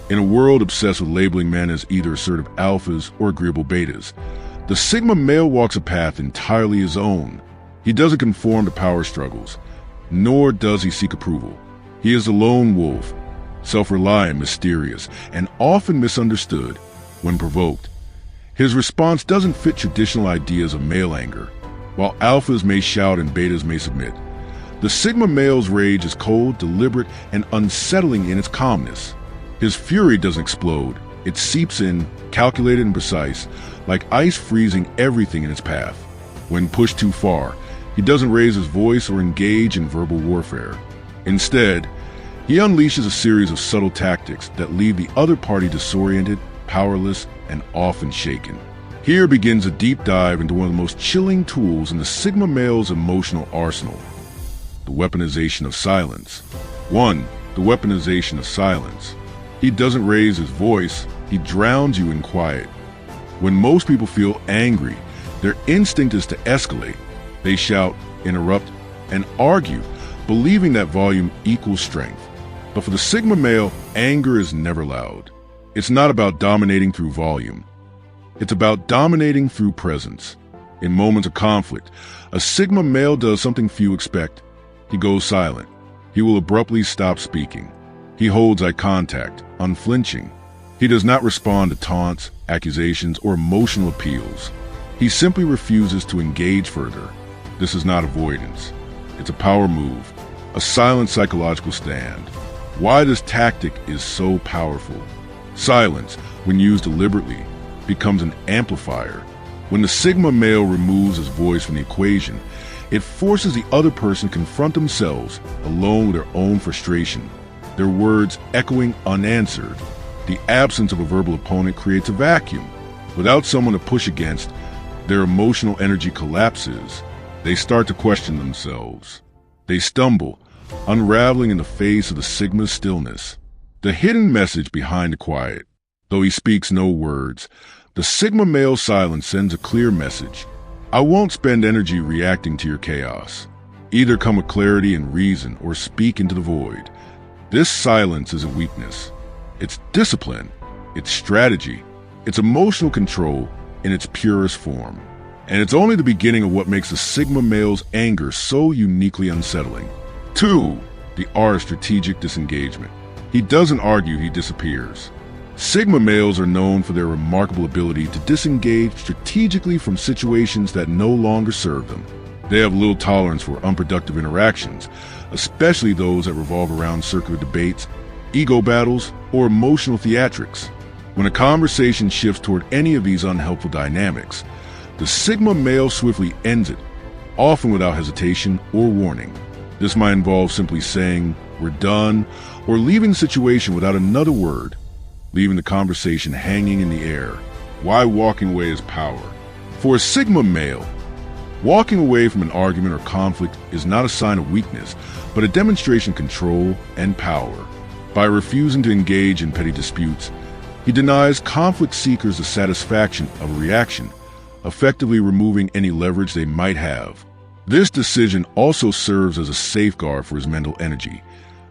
In a world obsessed with labeling men as either assertive alphas or agreeable betas, the Sigma male walks a path entirely his own. He doesn't conform to power struggles, nor does he seek approval. He is a lone wolf, self-reliant, mysterious, and often misunderstood when provoked. His response doesn't fit traditional ideas of male anger. While alphas may shout and betas may submit, the Sigma male's rage is cold, deliberate, and unsettling in its calmness. His fury doesn't explode. It seeps in, calculated and precise, like ice freezing everything in its path. When pushed too far, he doesn't raise his voice or engage in verbal warfare. Instead, he unleashes a series of subtle tactics that leave the other party disoriented, powerless, and often shaken. Here begins a deep dive into one of the most chilling tools in the Sigma male's emotional arsenal: the weaponization of silence. 1. The weaponization of silence. He doesn't raise his voice, he drowns you in quiet. When most people feel angry, their instinct is to escalate. They shout, interrupt, and argue, believing that volume equals strength. But for the Sigma male, anger is never loud. It's not about dominating through volume. It's about dominating through presence. In moments of conflict, a Sigma male does something few expect. He goes silent. He will abruptly stop speaking. He holds eye contact, unflinching. He does not respond to taunts, accusations, or emotional appeals. He simply refuses to engage further. This is not avoidance. It's a power move, a silent psychological stand. Why this tactic is so powerful? Silence, when used deliberately, becomes an amplifier. When the Sigma male removes his voice from the equation, it forces the other person to confront themselves alone with their own frustration, their words echoing unanswered. The absence of a verbal opponent creates a vacuum. Without someone to push against, their emotional energy collapses. They start to question themselves. They stumble, unraveling in the face of the Sigma's stillness. The hidden message behind the quiet. Though he speaks no words, the Sigma male silence sends a clear message. I won't spend energy reacting to your chaos. Either come with clarity and reason or speak into the void. This silence isn't weakness. It's discipline. It's strategy. It's emotional control in its purest form. And it's only the beginning of what makes the Sigma male's anger so uniquely unsettling. 2. The art of strategic disengagement. He doesn't argue, he disappears. Sigma males are known for their remarkable ability to disengage strategically from situations that no longer serve them. They have little tolerance for unproductive interactions, especially those that revolve around circular debates, ego battles, or emotional theatrics. When a conversation shifts toward any of these unhelpful dynamics, the Sigma male swiftly ends it, often without hesitation or warning. This might involve simply saying, "We're done," or leaving the situation without another word, leaving the conversation hanging in the air. Why walking away is power. For a Sigma male, walking away from an argument or conflict is not a sign of weakness, but a demonstration of control and power. By refusing to engage in petty disputes, he denies conflict seekers the satisfaction of a reaction, effectively removing any leverage they might have. This decision also serves as a safeguard for his mental energy,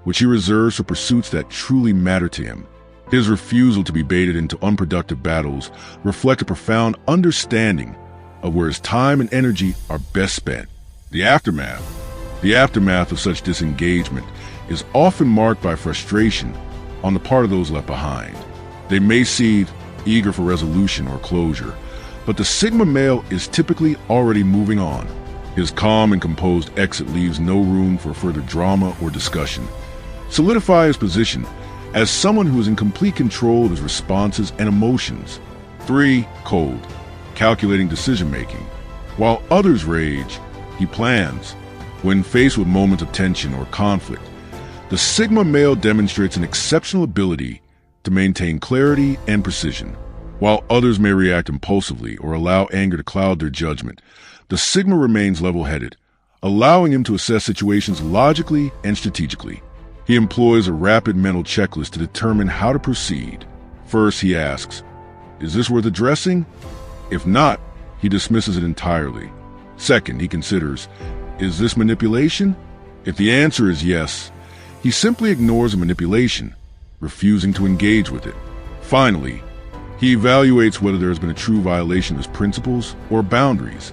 which he reserves for pursuits that truly matter to him. His refusal to be baited into unproductive battles reflects a profound understanding of where his time and energy are best spent. The aftermath of such disengagement is often marked by frustration on the part of those left behind. They may seem eager for resolution or closure, but the Sigma male is typically already moving on. His calm and composed exit leaves no room for further drama or discussion. Solidify his position as someone who is in complete control of his responses and emotions. 3. Cold, calculating decision-making. While others rage, he plans. When faced with moments of tension or conflict, the Sigma male demonstrates an exceptional ability to maintain clarity and precision. While others may react impulsively or allow anger to cloud their judgment, the Sigma remains level-headed, allowing him to assess situations logically and strategically. He employs a rapid mental checklist to determine how to proceed. First, he asks, "Is this worth addressing?" If not, he dismisses it entirely. Second, he considers, "Is this manipulation?" If the answer is yes, he simply ignores the manipulation. refusing to engage with it. Finally, he evaluates whether there has been a true violation of his principles or boundaries,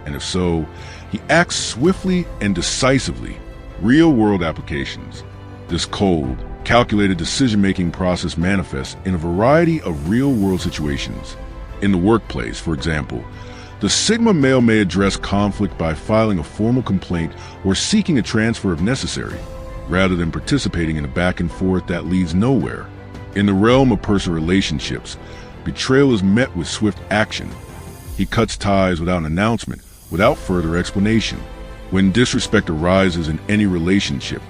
and if so, he acts swiftly and decisively. Real-world applications. This cold, calculated decision-making process manifests in a variety of real-world situations. In the workplace, for example, the Sigma male may address conflict by filing a formal complaint or seeking a transfer if necessary, rather than participating in a back and forth that leads nowhere. In the realm of personal relationships, betrayal is met with swift action. He cuts ties without an announcement, without further explanation. When disrespect arises in any relationship,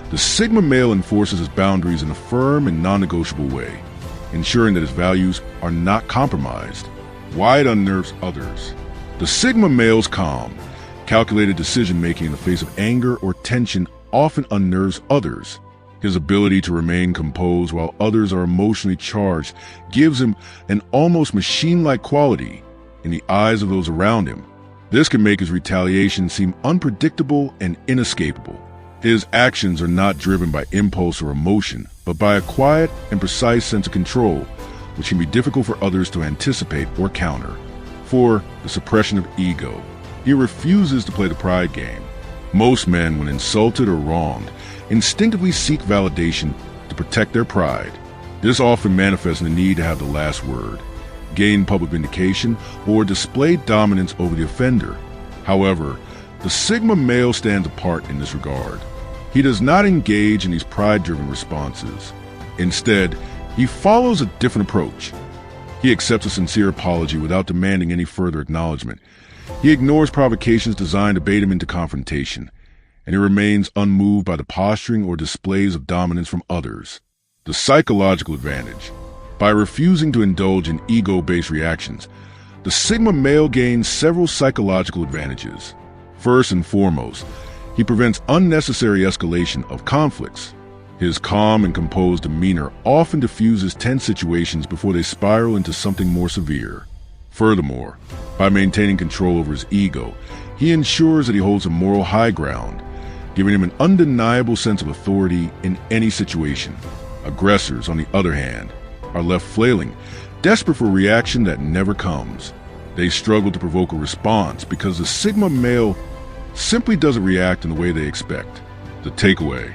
the Sigma male enforces his boundaries in a firm and non-negotiable way, ensuring that his values are not compromised. Why it unnerves others. The Sigma male's calm, calculated decision-making in the face of anger or tension often unnerves others. His ability to remain composed while others are emotionally charged gives him an almost machine-like quality in the eyes of those around him. This can make his retaliation seem unpredictable and inescapable. His actions are not driven by impulse or emotion, but by a quiet and precise sense of control, which can be difficult for others to anticipate or counter. 4. The suppression of ego. He refuses to play the pride game. Most men, when insulted or wronged, instinctively seek validation to protect their pride. This often manifests in the need to have the last word, gain public vindication, or display dominance over the offender. However, the Sigma male stands apart in this regard. He does not engage in these pride-driven responses. Instead, he follows a different approach. He accepts a sincere apology without demanding any further acknowledgement. He ignores provocations designed to bait him into confrontation, and he remains unmoved by the posturing or displays of dominance from others. The psychological advantage. By refusing to indulge in ego-based reactions, the Sigma male gains several psychological advantages. First and foremost, he prevents unnecessary escalation of conflicts. His calm and composed demeanor often diffuses tense situations before they spiral into something more severe. Furthermore, by maintaining control over his ego, he ensures that he holds a moral high ground, giving him an undeniable sense of authority in any situation. Aggressors, on the other hand, are left flailing, desperate for a reaction that never comes. They struggle to provoke a response because the Sigma male simply doesn't react in the way they expect. The takeaway: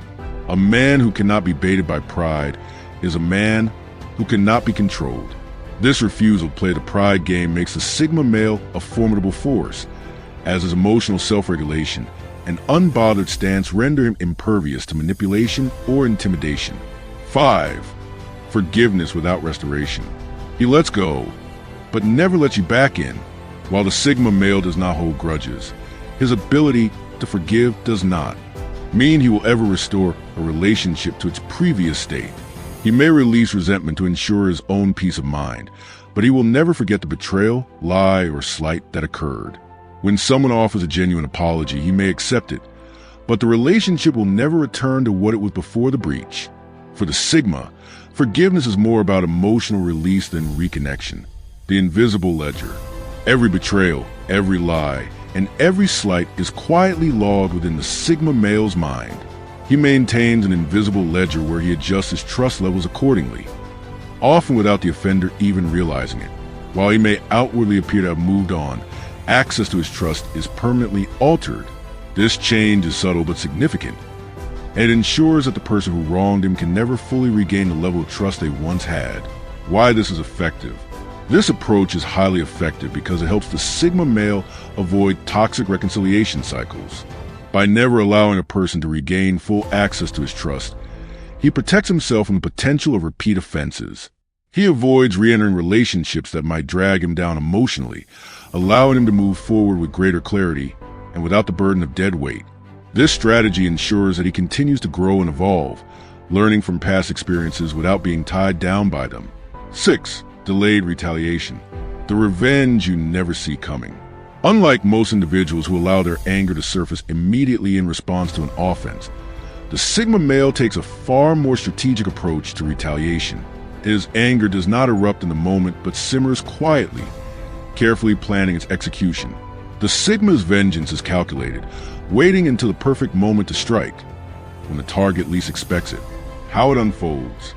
a man who cannot be baited by pride is a man who cannot be controlled. This refusal to play the pride game makes the Sigma male a formidable force, as his emotional self-regulation and unbothered stance render him impervious to manipulation or intimidation. 5. Forgiveness without restoration. He lets go, but never lets you back in. While the Sigma male does not hold grudges, his ability to forgive does not mean he will ever restore a relationship to its previous state. He may release resentment to ensure his own peace of mind, but he will never forget the betrayal, lie, or slight that occurred. When someone offers a genuine apology, he may accept it, but the relationship will never return to what it was before the breach. For the Sigma, forgiveness is more about emotional release than reconnection. The invisible ledger. Every betrayal, every lie, and every slight is quietly logged within the Sigma male's mind. He maintains an invisible ledger where he adjusts his trust levels accordingly, often without the offender even realizing it. While he may outwardly appear to have moved on, access to his trust is permanently altered. This change is subtle but significant, and it ensures that the person who wronged him can never fully regain the level of trust they once had. Why this is effective? This approach is highly effective because it helps the Sigma male avoid toxic reconciliation cycles. By never allowing a person to regain full access to his trust, he protects himself from the potential of repeat offenses. He avoids re-entering relationships that might drag him down emotionally, allowing him to move forward with greater clarity and without the burden of dead weight. This strategy ensures that he continues to grow and evolve, learning from past experiences without being tied down by them. 6. Delayed retaliation. The revenge you never see coming. Unlike most individuals who allow their anger to surface immediately in response to an offense, the Sigma male takes a far more strategic approach to retaliation. His anger does not erupt in the moment but simmers quietly, carefully planning its execution. The Sigma's vengeance is calculated, waiting until the perfect moment to strike, when the target least expects it. How it unfolds.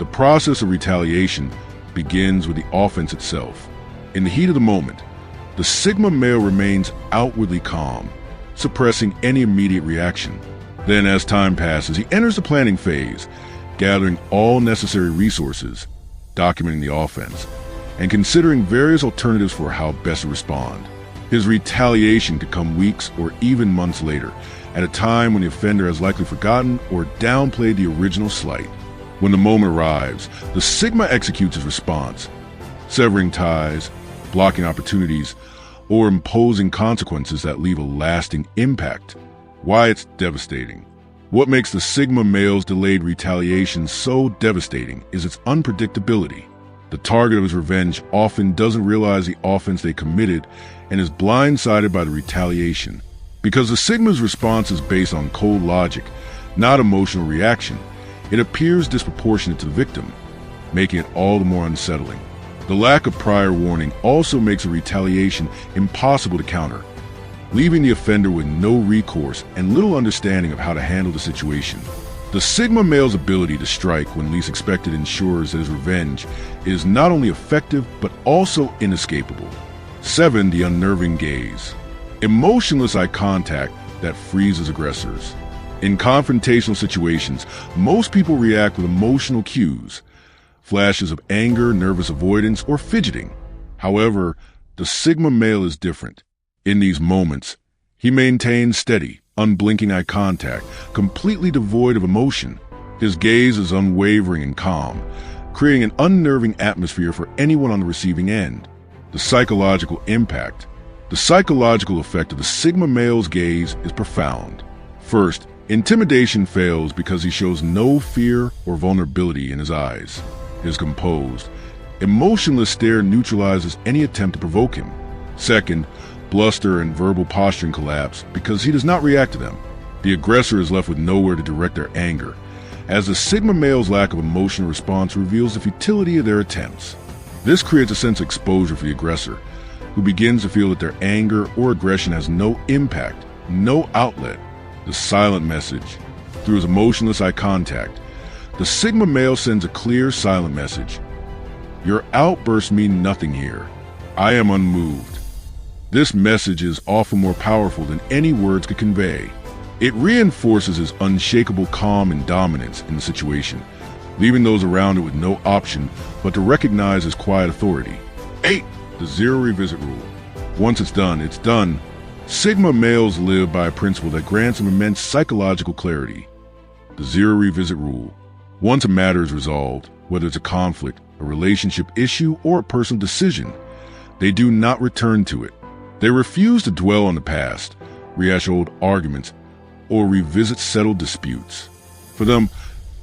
The process of retaliation begins with the offense itself. In the heat of the moment, the Sigma male remains outwardly calm, suppressing any immediate reaction. Then, as time passes, he enters the planning phase, gathering all necessary resources, documenting the offense, and considering various alternatives for how best to respond. His retaliation could come weeks or even months later, at a time when the offender has likely forgotten or downplayed the original slight. When the moment arrives, the Sigma executes his response, severing ties, blocking opportunities, or imposing consequences that leave a lasting impact. Why it's devastating. What makes the Sigma male's delayed retaliation so devastating is its unpredictability. The target of his revenge often doesn't realize the offense they committed and is blindsided by the retaliation. Because the Sigma's response is based on cold logic, not emotional reaction, it appears disproportionate to the victim, making it all the more unsettling. The lack of prior warning also makes a retaliation impossible to counter, leaving the offender with no recourse and little understanding of how to handle the situation. The Sigma male's ability to strike when least expected ensures that his revenge is not only effective but also inescapable. 7. The unnerving gaze. Emotionless eye contact that freezes aggressors. In confrontational situations, most people react with emotional cues, flashes of anger, nervous avoidance, or fidgeting. However, the Sigma male is different. In these moments, he maintains steady, unblinking eye contact, completely devoid of emotion. His gaze is unwavering and calm, creating an unnerving atmosphere for anyone on the receiving end. The psychological impact. The psychological effect of the Sigma male's gaze is profound. First, intimidation fails because he shows no fear or vulnerability in his eyes. His composed, emotionless stare neutralizes any attempt to provoke him. Second, bluster and verbal posturing collapse because he does not react to them. The aggressor is left with nowhere to direct their anger, as the Sigma male's lack of emotional response reveals the futility of their attempts. This creates a sense of exposure for the aggressor, who begins to feel that their anger or aggression has no impact, no outlet. The silent message. Through his emotionless eye contact, the Sigma male sends a clear, silent message. Your outbursts mean nothing here. I am unmoved. This message is often more powerful than any words could convey. It reinforces his unshakable calm and dominance in the situation, leaving those around it with no option but to recognize his quiet authority. 8. The zero revisit rule. Once it's done, it's done. Sigma males live by a principle that grants them immense psychological clarity. The zero revisit rule. Once a matter is resolved, whether it's a conflict, a relationship issue, or a personal decision, they do not return to it. They refuse to dwell on the past, rehash old arguments, or revisit settled disputes. For them,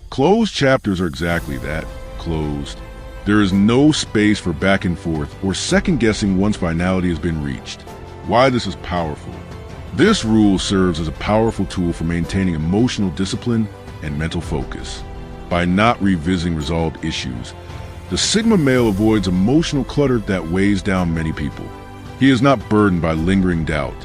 closed chapters are exactly that, closed. There is no space for back and forth or second-guessing once finality has been reached. Why this is powerful. This rule serves as a powerful tool for maintaining emotional discipline and mental focus. By not revisiting resolved issues, the Sigma male avoids emotional clutter that weighs down many people. He is not burdened by lingering doubt,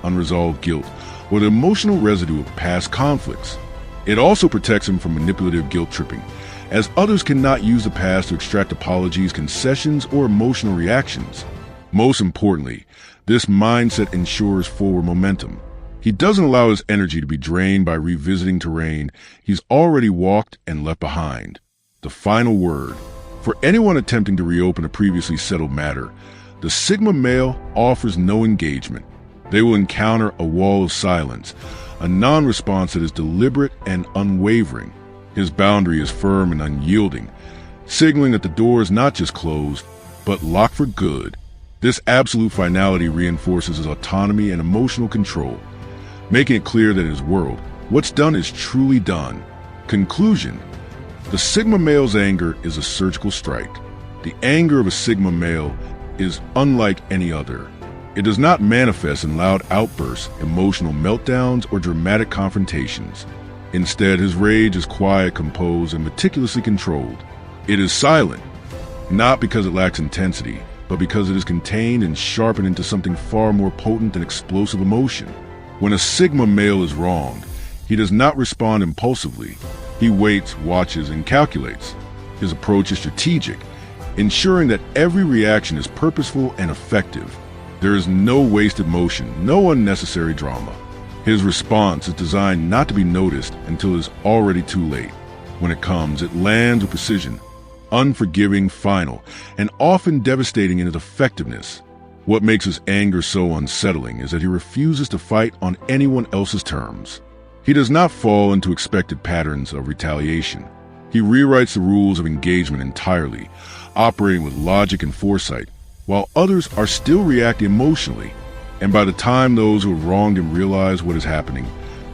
unresolved guilt, or the emotional residue of past conflicts. It also protects him from manipulative guilt tripping, as others cannot use the past to extract apologies, concessions, or emotional reactions. Most importantly, this mindset ensures forward momentum. He doesn't allow his energy to be drained by revisiting terrain he's already walked and left behind. The final word. For anyone attempting to reopen a previously settled matter, the Sigma male offers no engagement. They will encounter a wall of silence, a non-response that is deliberate and unwavering. His boundary is firm and unyielding, signaling that the door is not just closed, but locked for good. This absolute finality reinforces his autonomy and emotional control, making it clear that in his world, what's done is truly done. Conclusion. The Sigma male's anger is a surgical strike. The anger of a Sigma male is unlike any other. It does not manifest in loud outbursts, emotional meltdowns, or dramatic confrontations. Instead, his rage is quiet, composed, and meticulously controlled. It is silent, not because it lacks intensity, but because it is contained and sharpened into something far more potent than explosive emotion. When a Sigma male is wronged, he does not respond impulsively. He waits, watches, and calculates. His approach is strategic, ensuring that every reaction is purposeful and effective. There is no wasted motion, no unnecessary drama. His response is designed not to be noticed until it is already too late. When it comes, it lands with precision, unforgiving, final, and often devastating in its effectiveness. What makes his anger so unsettling is that he refuses to fight on anyone else's terms. He does not fall into expected patterns of retaliation. He rewrites the rules of engagement entirely, operating with logic and foresight, while others are still reacting emotionally. And by the time those who have wronged him realize what is happening,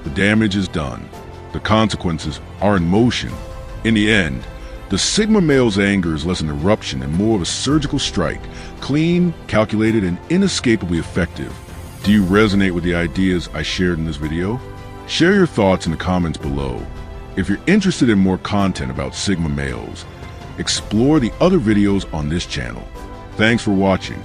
the damage is done. The consequences are in motion. In the end, the Sigma male's anger is less an eruption and more of a surgical strike, clean, calculated, and inescapably effective. Do you resonate with the ideas I shared in this video? Share your thoughts in the comments below. If you're interested in more content about Sigma males, explore the other videos on this channel. Thanks for watching.